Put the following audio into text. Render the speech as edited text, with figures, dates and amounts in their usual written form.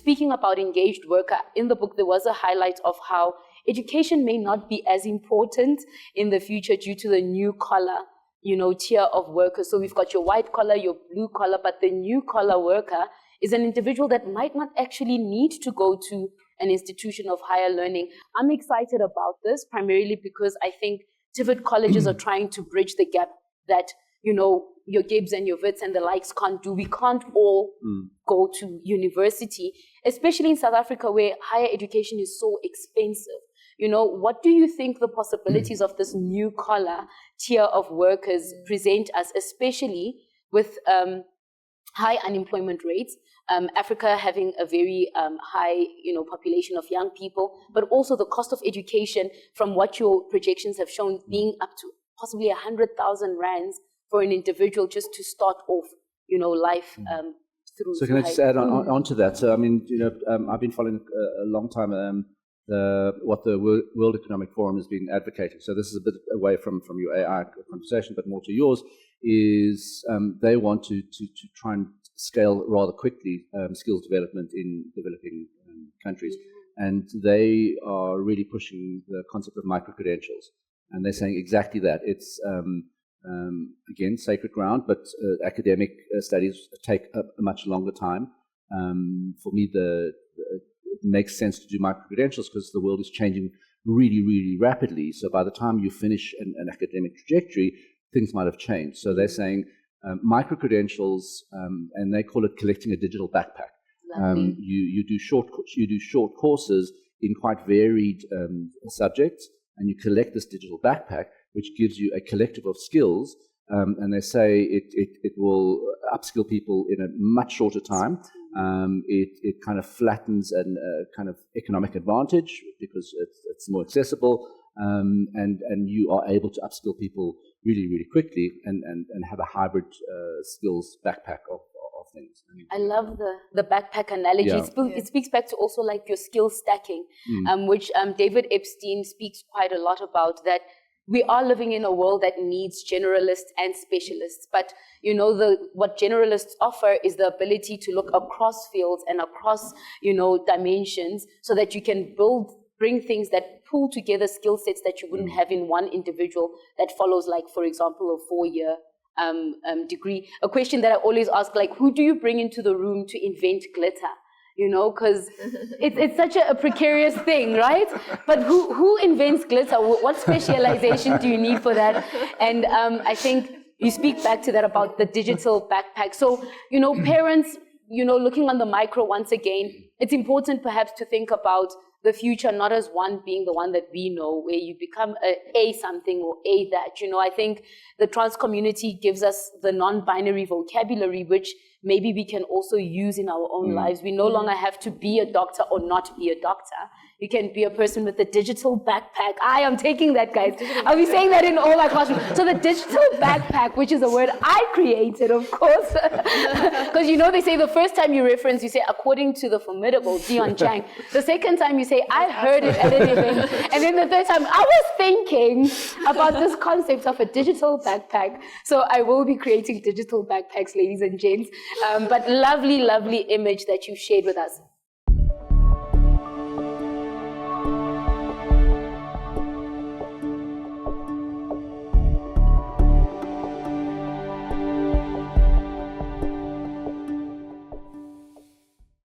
speaking about engaged worker, in the book there was a highlight of how education may not be as important in the future due to the new collar, tier of workers. So we've got your white collar, your blue collar, but the new collar worker is an individual that might not actually need to go to an institution of higher learning. I'm excited about this primarily because I think TVET colleges are trying to bridge the gap that, your GIBS and your WITS and the likes can't do. We can't all go to university, especially in South Africa where higher education is so expensive. What do you think the possibilities of this new collar tier of workers present us, especially with high unemployment rates, Africa having a very high, population of young people, but also the cost of education from what your projections have shown being up to possibly 100,000 rands for an individual just to start off, life through. So can I just add on to that? So, I've been following a long time what the World Economic Forum has been advocating. So this is a bit away from your AI conversation, but more to yours, is they want to try and scale rather quickly skills development in developing countries. And they are really pushing the concept of micro-credentials. And they're saying exactly that. It's, again, sacred ground, but academic studies take a much longer time. For me, it makes sense to do micro-credentials because the world is changing really, really rapidly. So by the time you finish an academic trajectory, things might have changed. So they're saying micro-credentials, and they call it collecting a digital backpack. You do short courses in quite varied subjects, and you collect this digital backpack, which gives you a collective of skills. And they say it will upskill people in a much shorter time. It kind of flattens an kind of economic advantage because it's more accessible, and you are able to upskill people really, really quickly and have a hybrid skills backpack of things. I love the backpack analogy. Yeah. It speaks back to also like your skill stacking, which David Epstein speaks quite a lot about, that we are living in a world that needs generalists and specialists. But, what generalists offer is the ability to look across fields and across, dimensions so that you can bring things that pull together skill sets that you wouldn't have in one individual that follows, like, for example, a 4-year degree. A question that I always ask, like, who do you bring into the room to invent glitter? Because it's such a precarious thing, right? But who invents glitter? What specialization do you need for that? And I think you speak back to that about the digital backpack. So, parents, looking on the micro once again, it's important perhaps to think about the future not as one being the one that we know, where you become a something or a that. I think the trans community gives us the non-binary vocabulary, which maybe we can also use in our own lives. We no longer have to be a doctor or not be a doctor. You can be a person with a digital backpack. I am taking that, guys. I'll be saying that in all my classrooms. So the digital backpack, which is a word I created, of course. Because, they say the first time you reference, you say, according to the formidable Dion Chang. The second time you say, I heard it at an event. And then the third time, I was thinking about this concept of a digital backpack. So I will be creating digital backpacks, ladies and gents. But lovely, lovely image that you shared with us.